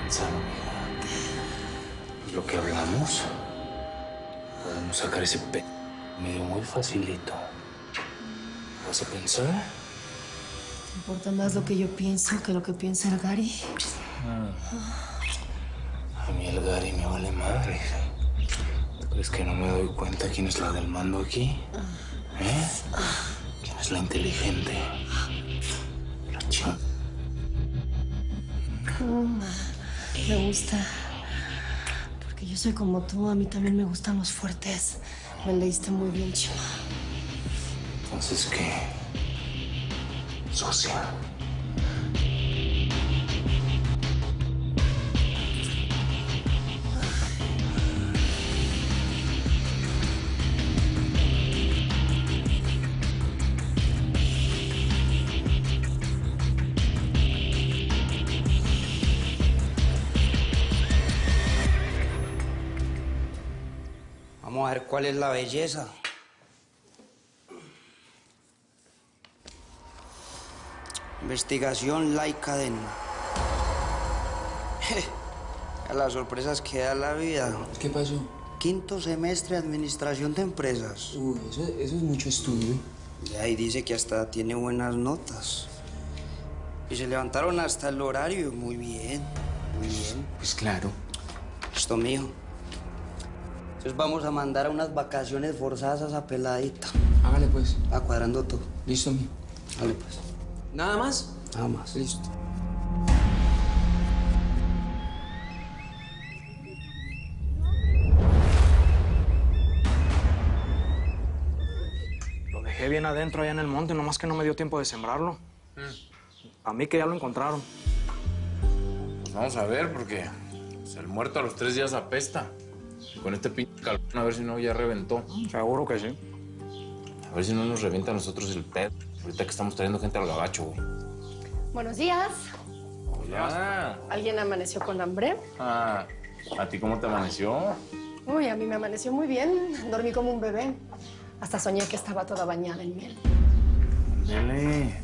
Piénsalo, mira. Pues lo que hablamos, podemos sacar ese medio muy facilito. ¿Vas a pensar? ¿Te importa más lo que yo pienso que lo que piensa el Gary? A mí el Gary me vale madre. ¿Tú crees que no me doy cuenta quién es la del mando aquí? ¿Eh? ¿Quién es la inteligente? La chingada. Me gusta. Porque yo soy como tú, a mí también me gustan los fuertes. Me leíste muy bien, Chema. Entonces, ¿qué? Socia. Vamos a ver cuál es la belleza. Investigación Laicaden. A las sorpresas que da la vida. ¿Qué pasó? Quinto semestre de Administración de Empresas. Uy, eso es mucho estudio. Y ahí dice que hasta tiene buenas notas. Y se levantaron hasta el horario. Muy bien, muy bien. Pues claro. Listo, mijo. Entonces vamos a mandar a unas vacaciones forzadas a esa peladita. Hágale pues. Va cuadrando todo. Listo, mijo. Dale, pues. ¿Nada más? Nada más. Listo. Lo dejé bien adentro allá en el monte, nomás que no me dio tiempo de sembrarlo. A mí que ya lo encontraron. Pues vamos a ver, porque pues, el muerto a los 3 días apesta. Y con este pinche calor, a ver si no ya reventó. Seguro que sí. A ver si no nos revienta a nosotros el pedo. Ahorita que estamos trayendo gente al gabacho, güey. Buenos días. Hola. ¿Alguien amaneció con hambre? Ah, ¿a ti cómo te amaneció? Uy, a mí me amaneció muy bien. Dormí como un bebé. Hasta soñé que estaba toda bañada en miel. Dele.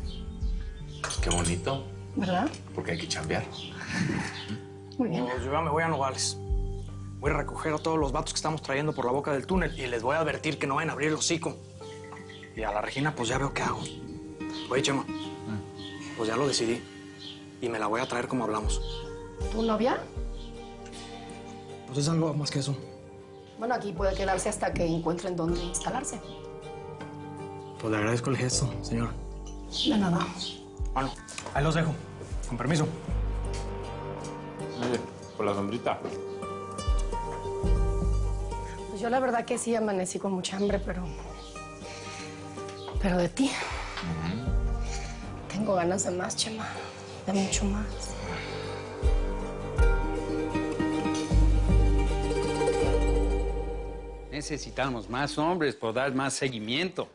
Qué bonito, ¿Verdad? porque hay que chambear. Muy bien. Pues yo ya me voy a Nogales. Voy a recoger a todos los vatos que estamos trayendo por la boca del túnel y les voy a advertir que no vayan a abrir el hocico. Y a la Regina, pues ya veo qué hago. Oye, Chema, pues ya lo decidí. Y me la voy a traer como hablamos. ¿Tu novia? Pues es algo más que eso. Bueno, aquí puede quedarse hasta que encuentren dónde instalarse. Pues le agradezco el gesto, señor. De nada. Bueno, ahí los dejo. Con permiso. Oye, por la sombrita. Pues yo la verdad que sí amanecí con mucha hambre, pero de ti. Tengo ganas de más, Chema. De mucho más. Necesitamos más hombres por dar más seguimiento.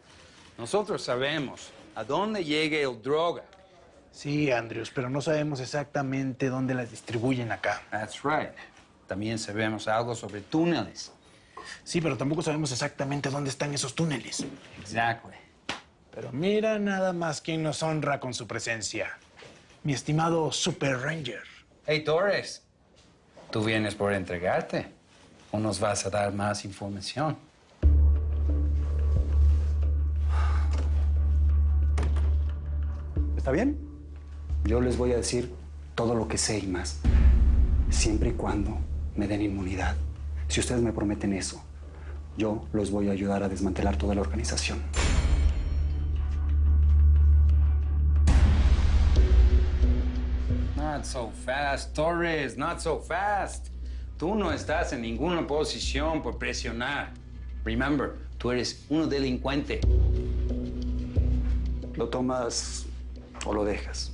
Nosotros sabemos a dónde llega el droga. Sí, Andrews, pero no sabemos exactamente dónde las distribuyen acá. That's right. También sabemos algo sobre túneles. Sí, pero tampoco sabemos exactamente dónde están esos túneles. Exactly. Pero mira nada más quién nos honra con su presencia. Mi estimado Super Ranger. Hey, Torres. ¿Tú vienes por entregarte o nos vas a dar más información? ¿Está bien? Yo les voy a decir todo lo que sé y más. Siempre y cuando me den inmunidad. Si ustedes me prometen eso, yo los voy a ayudar a desmantelar toda la organización. Not so fast, Torres. Not so fast. Tú no estás en ninguna posición por presionar. Remember, tú eres un delincuente. ¿Lo tomas o lo dejas?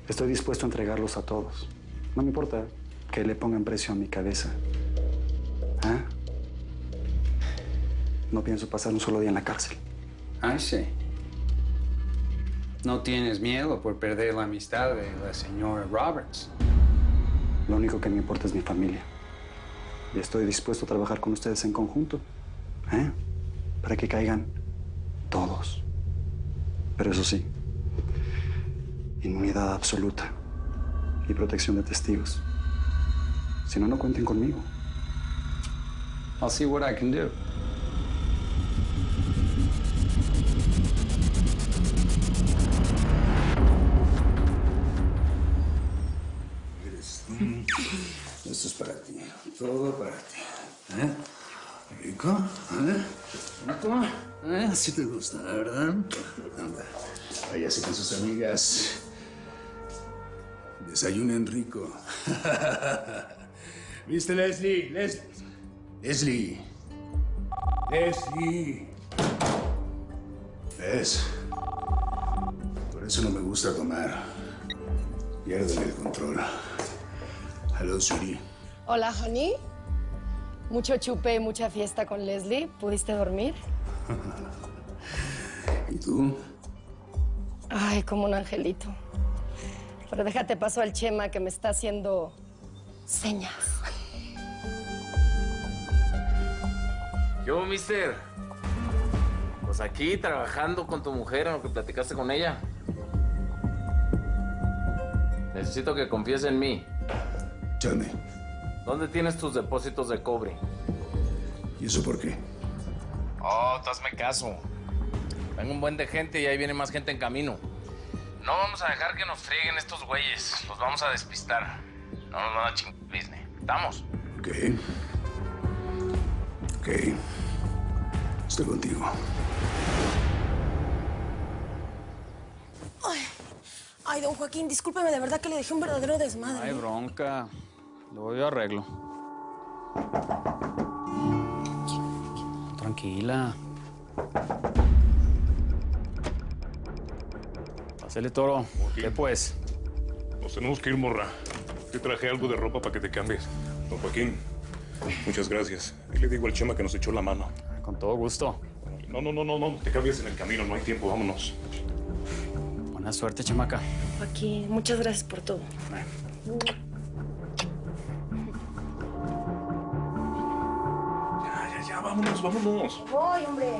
Estoy dispuesto a entregarlos a todos. No me importa que le pongan precio a mi cabeza. ¿Ah? No pienso pasar un solo día en la cárcel. I see. No tienes miedo por perder la amistad de la señora Roberts. Lo único que me importa es mi familia. Y estoy dispuesto a trabajar con ustedes en conjunto. Para que caigan todos. Pero eso sí, inmunidad absoluta. y protección de testigos. Si no, no cuenten conmigo. I'll see what I can do. Esto es para ti, todo para ti. ¿Rico? ¿Rico? Así te gusta, ¿verdad? Anda, váyase con sus amigas. Desayunen rico. ¿Viste, Leslie? Leslie. ¿Ves? Por eso no me gusta tomar. Pierden el control. Hello, sweetie. Hola, honey. Mucho chupe y mucha fiesta con Leslie. ¿Pudiste dormir? ¿Y tú? Ay, como un angelito. Pero déjate paso al Chema que me está haciendo señas. Yo, mister. Pues aquí trabajando con tu mujer en lo que platicaste con ella. Necesito que confíes en mí. Chame. ¿Dónde tienes tus depósitos de cobre? ¿Y eso por qué? Oh, tú hazme caso. Vengo un buen de gente y ahí viene más gente en camino. No vamos a dejar que nos frieguen estos güeyes. Los vamos a despistar. No nos van a chingar business. ¿Estamos? Ok. Estoy contigo. Ay, don Joaquín, discúlpeme, de verdad que le dejé un verdadero desmadre. Ay, bronca. Luego yo arreglo. Tranquila. Pásale, Toro. ¿Qué pues? Nos tenemos que ir, morra. Te traje algo de ropa para que te cambies. Don Joaquín, muchas gracias. Ahí le digo al Chema que nos echó la mano. Con todo gusto. No. Te cambies en el camino, no hay tiempo, vámonos. Buena suerte, chamaca. Joaquín, muchas gracias por todo. Ya, vámonos. Voy, hombre.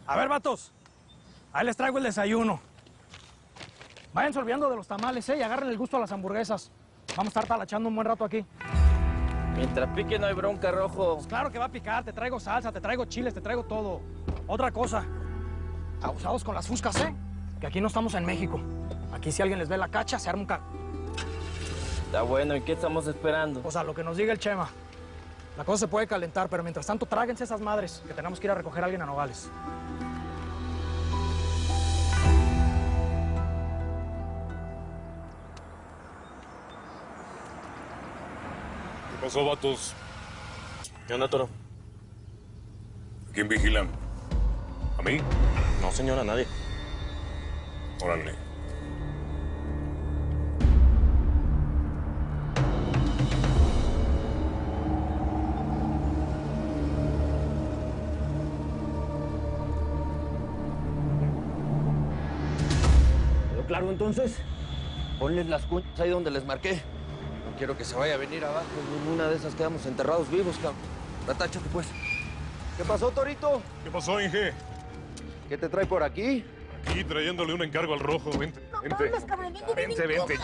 A ver, vatos. Ahí les traigo el desayuno. Váyanse olvidando de los tamales, y agarren el gusto a las hamburguesas. Vamos a estar talachando un buen rato aquí. Mientras pique no hay bronca, Rojo. Pues claro que va a picar. Te traigo salsa, te traigo chiles, te traigo todo. Otra cosa. Abusados con las fuscas, que aquí no estamos en México. Aquí si alguien les ve la cacha, se arma un Está bueno, ¿y qué estamos esperando? O sea, lo que nos diga el Chema. La cosa se puede calentar, pero mientras tanto tráguense esas madres, que tenemos que ir a recoger a alguien a Nogales. ¿Qué pasó, vatos? ¿Qué onda, Toro? ¿A quién vigilan? ¿A mí? No, señora, nadie. Órale. ¿Quedó claro, entonces? Ponles las cuñas ahí donde les marqué. No quiero que se vaya a venir abajo. En una de esas quedamos enterrados vivos, cabrón. Retáchate, pues. ¿Qué pasó, Torito? ¿Qué pasó, Inge? ¿Qué te trae por aquí? Aquí trayéndole un encargo al Rojo. Vente, vente. Vente.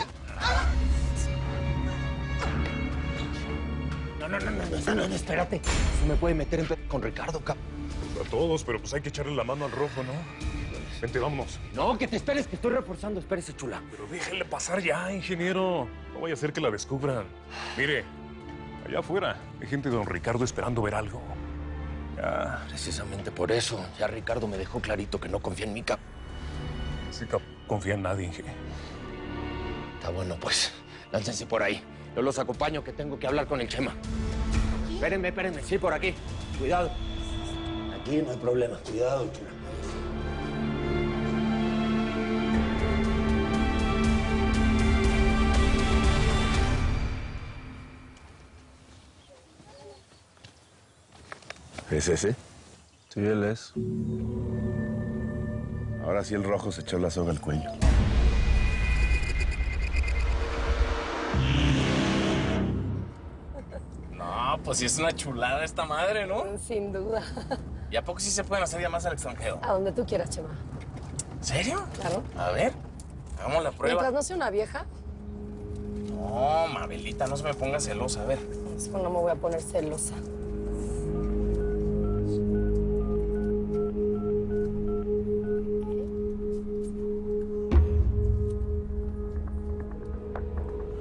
No, espérate. Eso me puede meter en con Ricardo, cabrón. A todos, pero pues hay que echarle la mano al Rojo, ¿no? Vente, vámonos. No, que te esperes, que estoy reforzando. Espérese, chula. Pero déjenle pasar ya, ingeniero. No vaya a ser que la descubran. Mire, Allá afuera hay gente de don Ricardo esperando ver algo. Ya. Precisamente por eso, ya Ricardo me dejó clarito que no confía en mí, cap. Sí, cap, confía en nadie, Inge. Está bueno, pues. Láncense por ahí. Yo los acompaño, que tengo que hablar con el Chema. Espérenme. Sí, por aquí. Cuidado. Aquí no hay problema. Cuidado, Chema. ¿Es ese? Sí, él es. Ahora sí el rojo se echó la soga al cuello. No, pues sí es una chulada esta madre, ¿no? Sin duda. ¿Y a poco sí se pueden hacer llamadas al extranjero? A donde tú quieras, Chema. ¿En serio? Claro. A ver, hagamos la prueba. Mientras no sea una vieja, No, Mabelita, no se me ponga celosa. A ver. pues no me voy a poner celosa.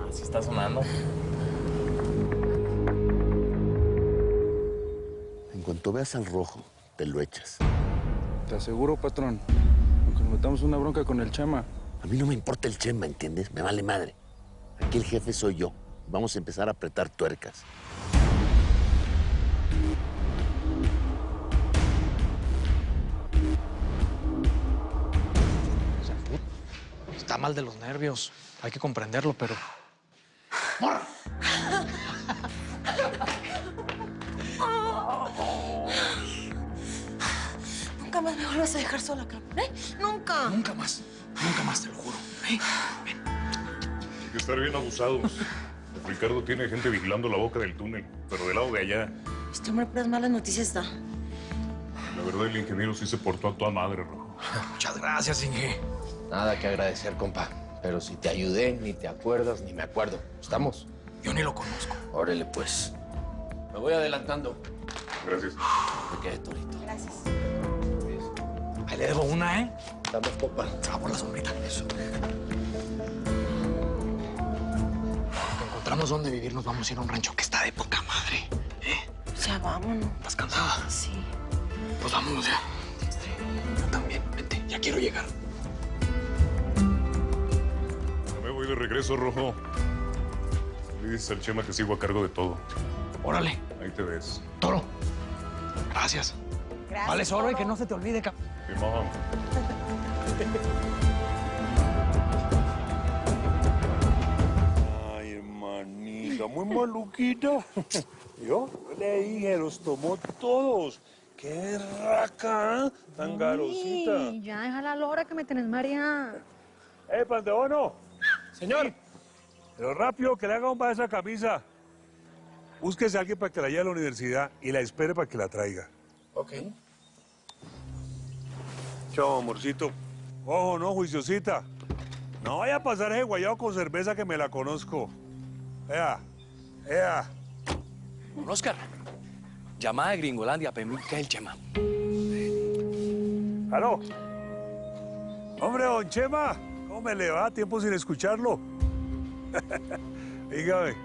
Así está sonando. En cuanto veas al rojo, te lo echas. Te aseguro, patrón. Aunque nos metamos una bronca con el Chema. A mí no me importa el Chema, ¿entiendes? Me vale madre. Aquí el jefe soy yo. Vamos a empezar a apretar tuercas. Está mal de los nervios. Hay que comprenderlo, pero... Nunca más me vuelvas a dejar sola, cabrón, ¿eh? Nunca. Nunca más, te lo juro. ¿Eh? Ven. Hay que estar bien abusados. Ricardo tiene gente vigilando la boca del túnel, pero del lado de allá. Este hombre puras malas noticias da. La verdad, el ingeniero sí se portó a toda madre, Rojo. Muchas gracias, Inge. Nada que agradecer, compa. Pero si te ayudé, ni te acuerdas, ni me acuerdo. ¿Estamos? Yo ni lo conozco. Órale, pues. Me voy adelantando. Gracias. Me quedé torito. Gracias. Ahí le debo una, ¿eh? Dame, compa. Se va por la sombrita. Eso. Cuando encontramos dónde vivir, nos vamos a ir a un rancho que está de poca madre. Ya vámonos. ¿Estás cansada? Sí. Pues vámonos ya. Yo también. Vente, ya quiero llegar. Ya me voy de regreso, Rojo. Le dices al Chema que sigo a cargo de todo. Órale. Ahí te ves. Toro. Gracias. Gracias. Vale, solo y que no se te olvide, Simón. Ay, hermanita, muy maluquita. Yo le dije, los tomó todos. ¡Qué raca! Tan garosita. Ya, deja la lora que me tenés mareada. Pandeono! Señor. Pero rápido, que le haga un a esa camisa. Búsquese a alguien para que la lleve a la universidad y la espere para que la traiga. Ok. Chao, amorcito. Ojo, no, juiciosita. No vaya a pasar ese guayabo con cerveza que me la conozco. Ea. Don Oscar, llamada de Gringolandia, Pemica el Chema. ¿Aló? Hombre, don Chema, ¿cómo me le va? Tiempo sin escucharlo. Dígame,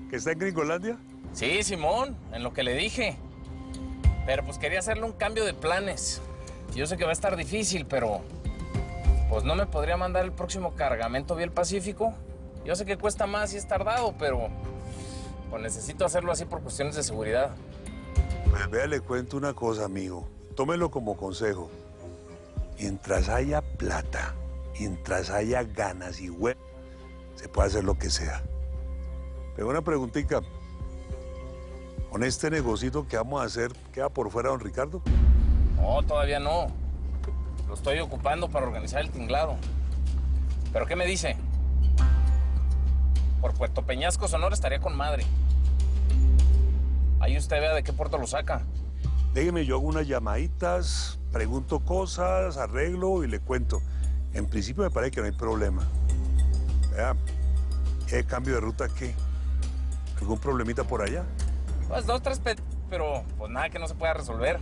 ¿que está en Gringolandia? Sí, Simón, en lo que le dije. Pero pues quería hacerle un cambio de planes. Yo sé que va a estar difícil, pero... pues no me podría mandar el próximo cargamento vía el Pacífico. Yo sé que cuesta más y es tardado, pero... pues necesito hacerlo así por cuestiones de seguridad. Pues vea, le cuento una cosa, amigo. Tómelo como consejo. Mientras haya plata, mientras haya ganas y se puede hacer lo que sea. Pero una preguntita. ¿Con este negocito que vamos a hacer queda por fuera, don Ricardo? No, todavía no. Lo estoy ocupando para organizar el tinglado. ¿Pero qué me dice? Por Puerto Peñasco, Sonora, estaría con madre. Ahí usted vea de qué puerto lo saca. Déjeme, yo hago unas llamaditas, pregunto cosas, arreglo y le cuento. En principio me parece que no hay problema. Vea, ¿qué cambio de ruta qué? ¿Algún problemita por allá? Pues 2, 3 pero pues nada que no se pueda resolver.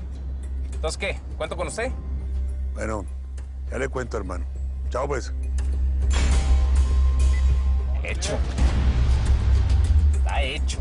Entonces, ¿qué? ¿Cuento con usted? Bueno, ya le cuento, hermano. Chao, pues. Hecho. Está hecho.